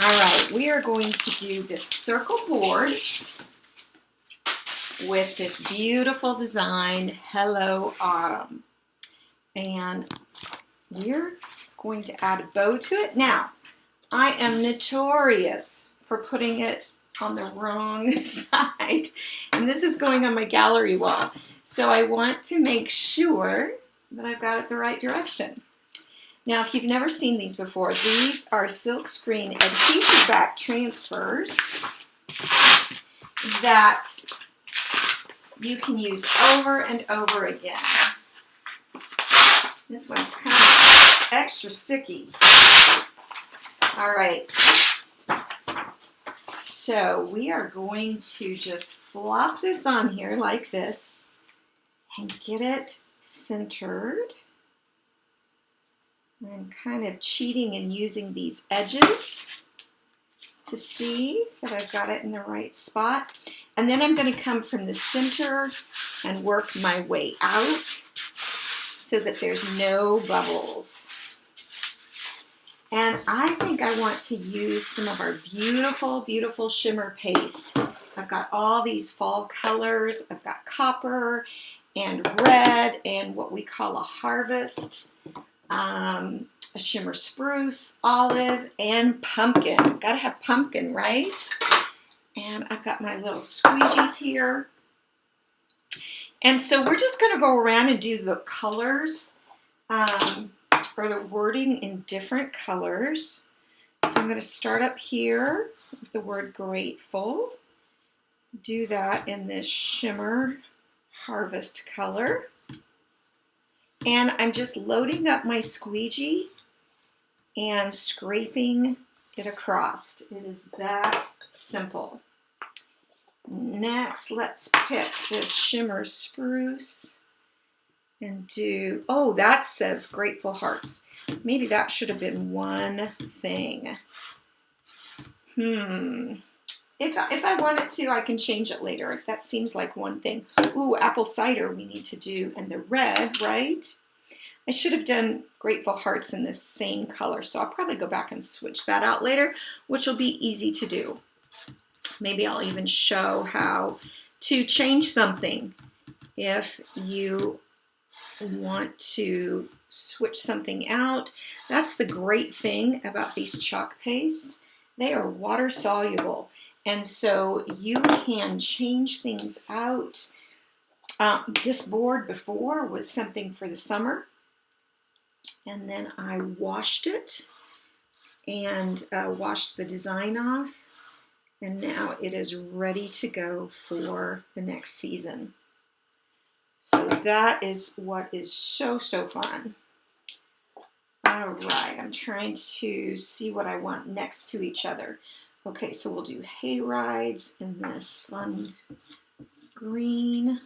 All right, we are going to do this circle board with this beautiful design, Hello Autumn. And we're going to add a bow to it. Now, I am notorious for putting it on the wrong side. And this is going on my gallery wall. So I want to make sure that I've got it the right direction. Now, if you've never seen these before, these are silk screen adhesive back transfers that you can use over and over again. This one's kind of extra sticky. All right. So we are going to just flop this on here like this and get it centered. I'm kind of cheating and using these edges to see that I've got it in the right spot. And then I'm going to come from the center and work my way out so that there's no bubbles. And I think I want to use some of our beautiful, beautiful shimmer paste. I've got all these fall colors. I've got copper and red and what we call a harvest, a shimmer spruce, olive, and pumpkin. Gotta have pumpkin, right? And I've got my little squeegees here. And so we're just gonna go around and do the colors or the wording in different colors. So I'm gonna start up here with the word grateful. Do that in this shimmer harvest color. And I'm just loading up my squeegee and scraping it across. It is that simple. Next, let's pick this shimmer spruce and do, oh, that says grateful hearts. Maybe that should have been one thing. If I wanted to, I can change it later. That seems like one thing. Ooh, apple cider we need to do, and the red, right? I should have done grateful hearts in this same color, so I'll probably go back and switch that out later, which will be easy to do. Maybe I'll even show how to change something if you want to switch something out. That's the great thing about these chalk pastes. They are water soluble. And so you can change things out. This board before was something for the summer. And then I washed it and washed the design off. And now it is ready to go for the next season. So that is what is so, so fun. All right, I'm trying to see what I want next to each other. Okay, so we'll do hay rides in this fun green.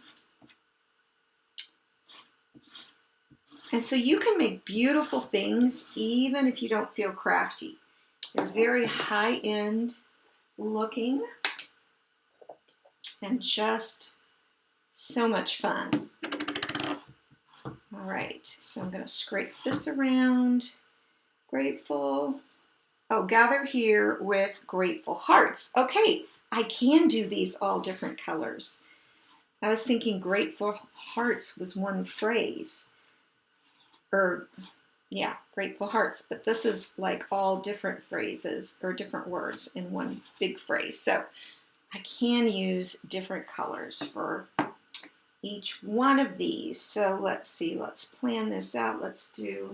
And so you can make beautiful things even if you don't feel crafty. They're very high-end looking and just so much fun. All right, so I'm going to scrape this around. Grateful. Oh, gather here with grateful hearts. Okay, I can do these all different colors. I was thinking grateful hearts was one phrase. Yeah, grateful hearts, but this is like all different phrases or different words in one big phrase. So I can use different colors for each one of these. So let's see, let's plan this out. Let's do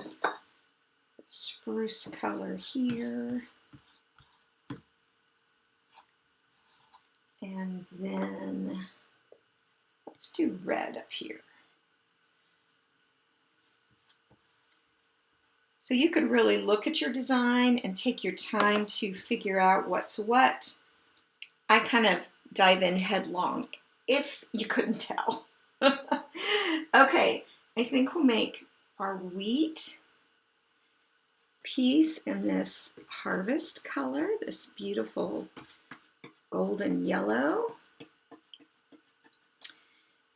spruce color here. And then let's do red up here. So you could really look at your design and take your time to figure out what's what. I kind of dive in headlong, if you couldn't tell. Okay, I think we'll make our wheat piece in this harvest color, this beautiful golden yellow.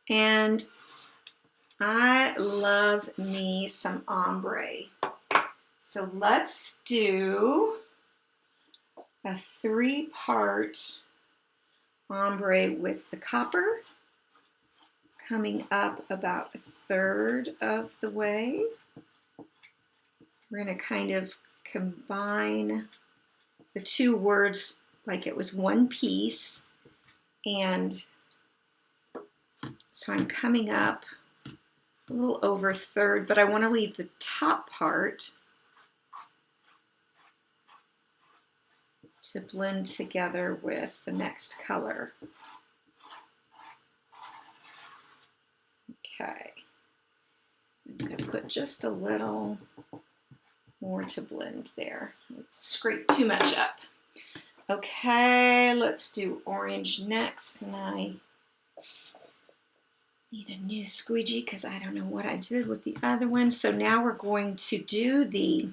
And I love me some ombre. So let's do a 3-part ombre with the copper, coming up about 1/3 of the way. We're going to kind of combine the two words like it was one piece, and so I'm coming up a little over 1/3, but I want to leave the top part to blend together with the next color. Okay, I'm going to put just a little more to blend there. Let's scrape too much up. Okay, let's do orange next, and I need a new squeegee because I don't know what I did with the other one. So now we're going to do the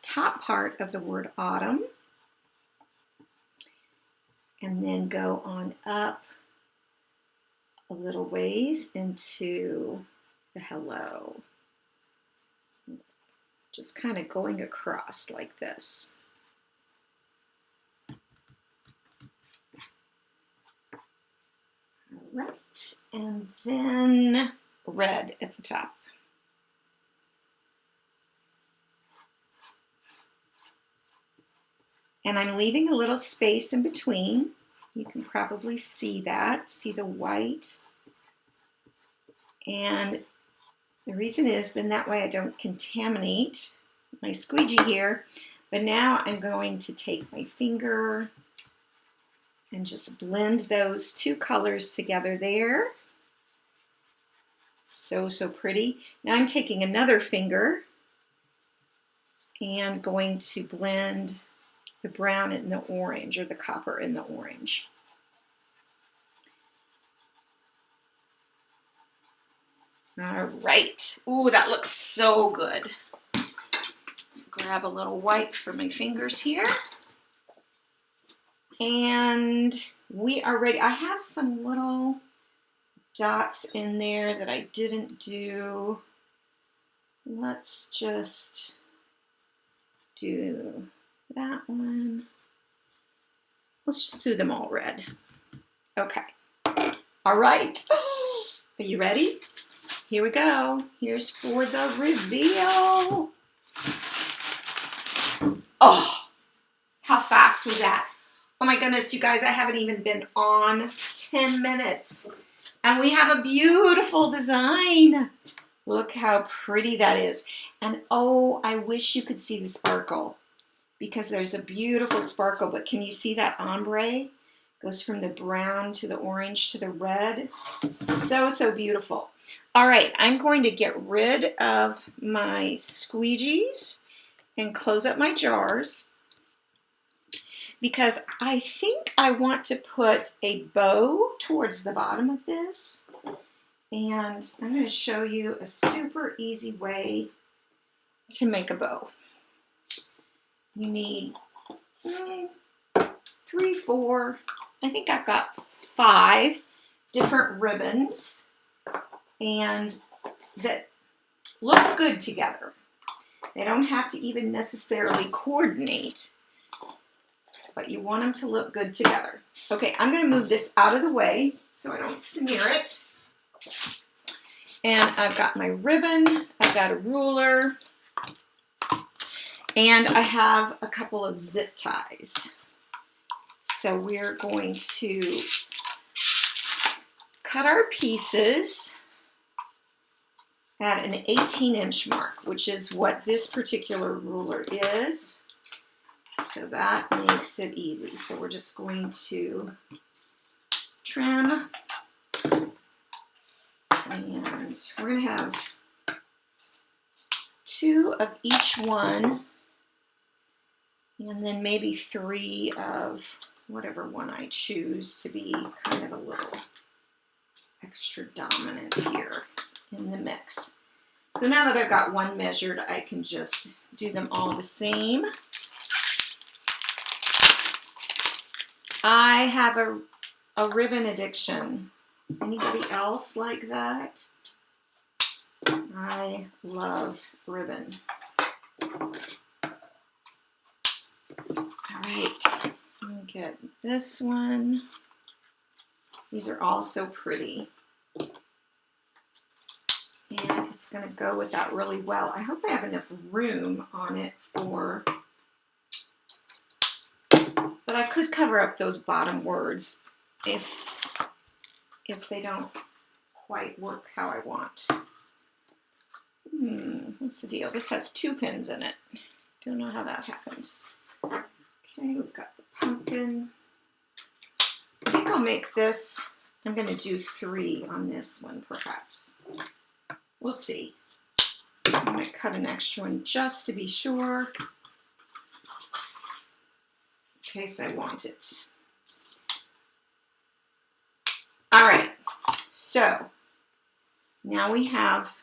top part of the word autumn, and then go on up a little ways into the hello. Just kind of going across like this. All right, and then red at the top. And I'm leaving a little space in between. You can probably see that, see the white. And the reason is then that way I don't contaminate my squeegee here. But now I'm going to take my finger and just blend those two colors together there. So, so pretty. Now I'm taking another finger and going to blend the brown and the orange, or the copper and the orange. All right. Ooh, that looks so good. Grab a little wipe for my fingers here. And we are ready. I have some little dots in there that I didn't do. Let's just do that one. Let's just do them all red. Okay. All right. Are you ready? Here we go. Here's for the reveal. Oh, how fast was that? Oh my goodness, you guys, I haven't even been on 10 minutes. And we have a beautiful design. Look how pretty that is. And oh, I wish you could see the sparkle, because there's a beautiful sparkle, but can you see that ombre? Goes from the brown to the orange to the red. So, so beautiful. All right, I'm going to get rid of my squeegees and close up my jars, because I think I want to put a bow towards the bottom of this. And I'm going to show you a super easy way to make a bow. You need 3, 4, I think I've got 5 different ribbons, and that look good together. They don't have to even necessarily coordinate, but you want them to look good together. Okay, I'm going to move this out of the way so I don't smear it. And I've got my ribbon, I've got a ruler, and I have a couple of zip ties. So we're going to cut our pieces at an 18-inch mark, which is what this particular ruler is. So that makes it easy. So we're just going to trim, and we're going to have 2 of each one, and then maybe 3 of whatever one I choose to be kind of a little extra dominant here in the mix. So now that I've got one measured, I can just do them all the same. I have a ribbon addiction. Anybody else like that? I love ribbon. All right. Get this one. These are all so pretty. And it's going to go with that really well. I hope I have enough room on it for, but I could cover up those bottom words if they don't quite work how I want. What's the deal? This has 2 pins in it. Don't know how that happened. Okay, we've got the pumpkin. I think I'll make this, I'm going to do 3 on this one perhaps. We'll see. I'm going to cut an extra one just to be sure, in case I want it. All right, so now we have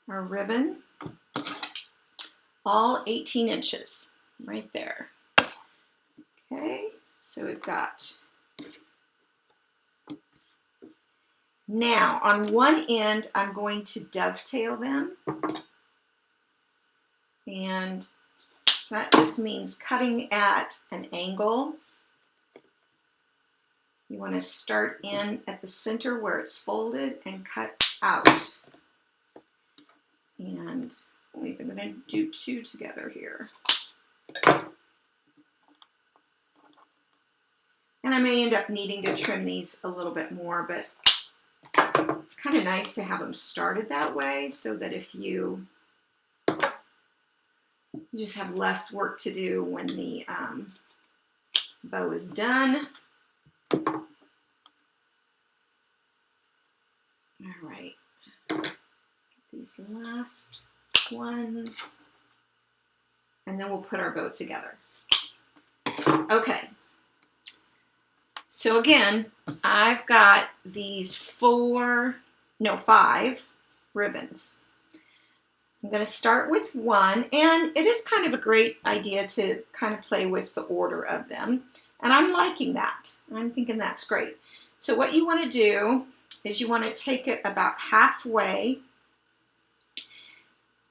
our ribbon, all 18 inches right there. Okay, so we've got, now on one end I'm going to dovetail them, and that just means cutting at an angle. You want to start in at the center where it's folded and cut out. And we're going to do 2 together here. And I may end up needing to trim these a little bit more, but it's kind of nice to have them started that way so that if you just have less work to do when the bow is done. All right, these last ones, and then we'll put our bow together. Okay, so again, I've got these 5 ribbons. I'm going to start with 1, and it is kind of a great idea to kind of play with the order of them, and I'm liking that. I'm thinking that's great. So what you want to do is you want to take it about halfway,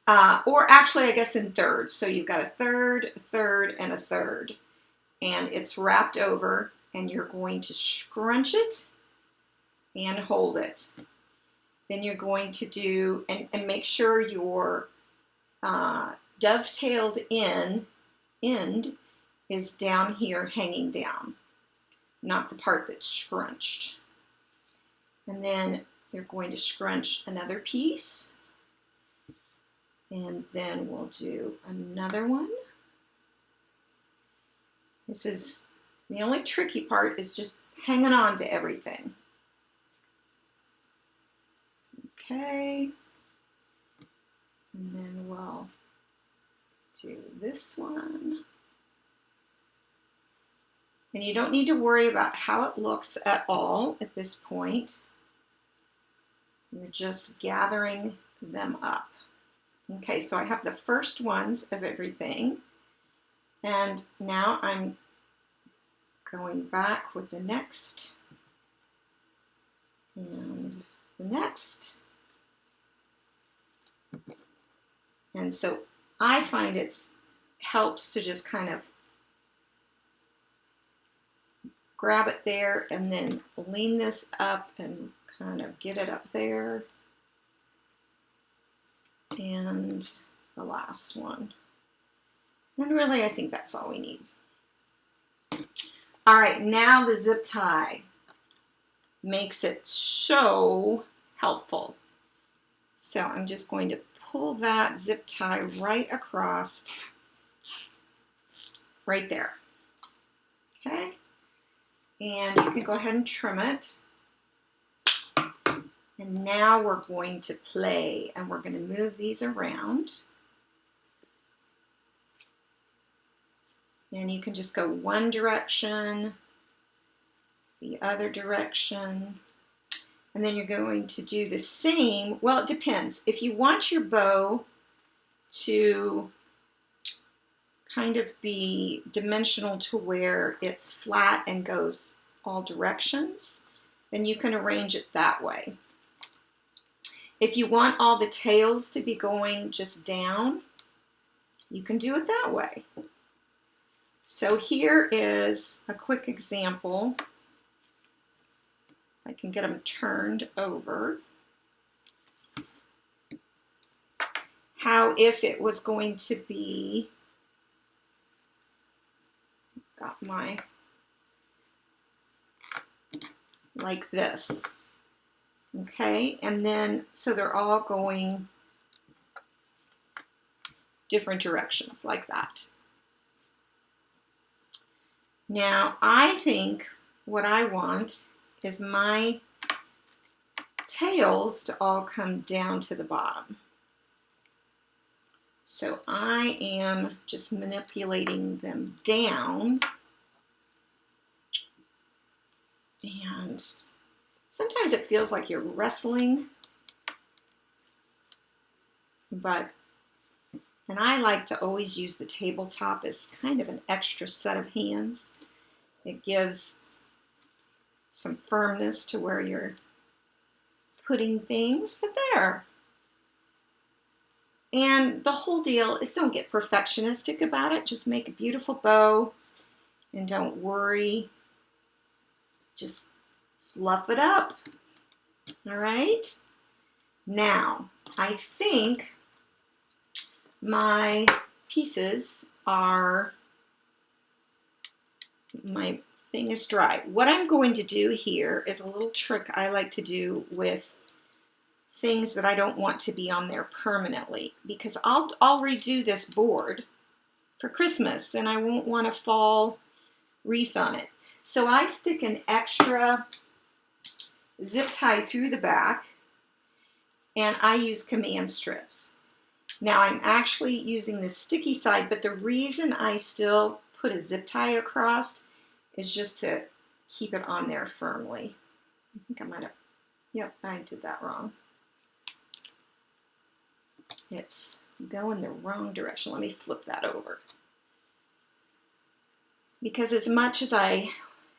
or actually I guess in thirds. So you've got a third, and a third, and it's wrapped over, and you're going to scrunch it and hold it. Then you're going to do, and make sure your dovetailed end is down here hanging down, not the part that's scrunched. And then you're going to scrunch another piece, and then we'll do another one. This is, the only tricky part is just hanging on to everything. Okay, and then we'll do this one. And you don't need to worry about how it looks at all at this point. You're just gathering them up. Okay, so I have the first ones of everything, and now I'm going back with the next and the next. And so I find it helps to just kind of grab it there and then lean this up and kind of get it up there. And the last one. And really, I think that's all we need. All right, now the zip tie makes it so helpful. So I'm just going to pull that zip tie right across, right there. Okay, and you can go ahead and trim it. And now we're going to play, and we're going to move these around. And you can just go one direction, the other direction, and then you're going to do the same. Well, it depends. If you want your bow to kind of be dimensional to where it's flat and goes all directions, then you can arrange it that way. If you want all the tails to be going just down, you can do it that way. So here is a quick example. I can get them turned over. How if it was going to be, got my, like this. Okay, and then so they're all going different directions like that. Now I think what I want is my tails to all come down to the bottom. So I am just manipulating them down, and sometimes it feels like you're wrestling, and I like to always use the tabletop as kind of an extra set of hands. It gives some firmness to where you're putting things, but there. And the whole deal is don't get perfectionistic about it. Just make a beautiful bow and don't worry. Just fluff it up. All right. Now, I think my pieces are, my thing is dry. What I'm going to do here is a little trick I like to do with things that I don't want to be on there permanently, because I'll redo this board for Christmas and I won't want a fall wreath on it. So I stick an extra zip tie through the back and I use command strips. Now I'm actually using the sticky side, but the reason I still put a zip tie across is just to keep it on there firmly. I think I might have, yep, I did that wrong. It's going the wrong direction. Let me flip that over. Because as much as I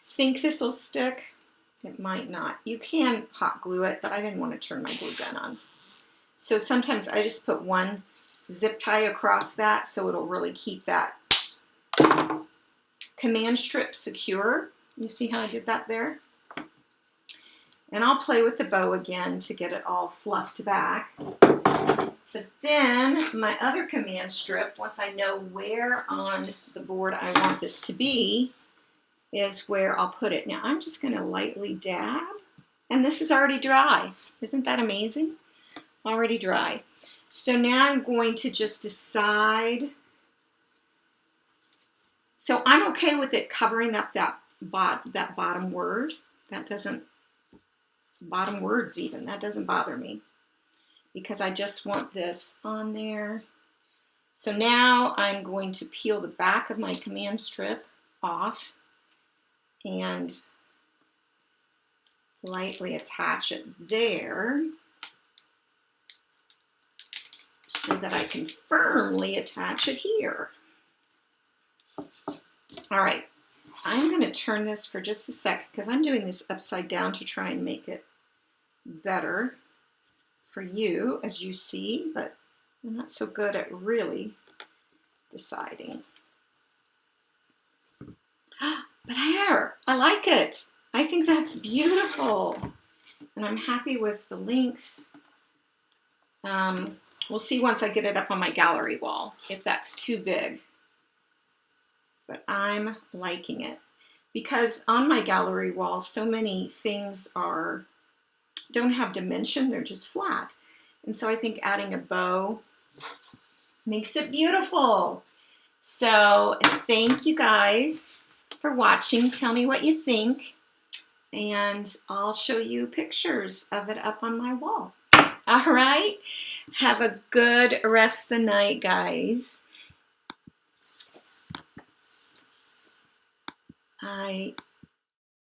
think this will stick, it might not. You can hot glue it, but I didn't want to turn my glue gun on. So sometimes I just put one zip tie across that so it'll really keep that command strip secure. You see how I did that there? And I'll play with the bow again to get it all fluffed back. But then my other command strip, once I know where on the board I want this to be, is where I'll put it. Now I'm just going to lightly dab, and this is already dry. Isn't that amazing? Already dry. So now I'm going to just decide. So I'm okay with it covering up that bottom word. That doesn't, bottom words even, that doesn't bother me, because I just want this on there. So now I'm going to peel the back of my command strip off and lightly attach it there so that I can firmly attach it here. All right, I'm going to turn this for just a sec because I'm doing this upside down to try and make it better for you, as you see, but I'm not so good at really deciding. But hair, I like it. I think that's beautiful. And I'm happy with the length. We'll see once I get it up on my gallery wall if that's too big. But I'm liking it. Because on my gallery wall, so many things don't have dimension, they're just flat. And so I think adding a bow makes it beautiful. So thank you guys for watching. Tell me what you think, and I'll show you pictures of it up on my wall. All right, have a good rest of the night, guys. I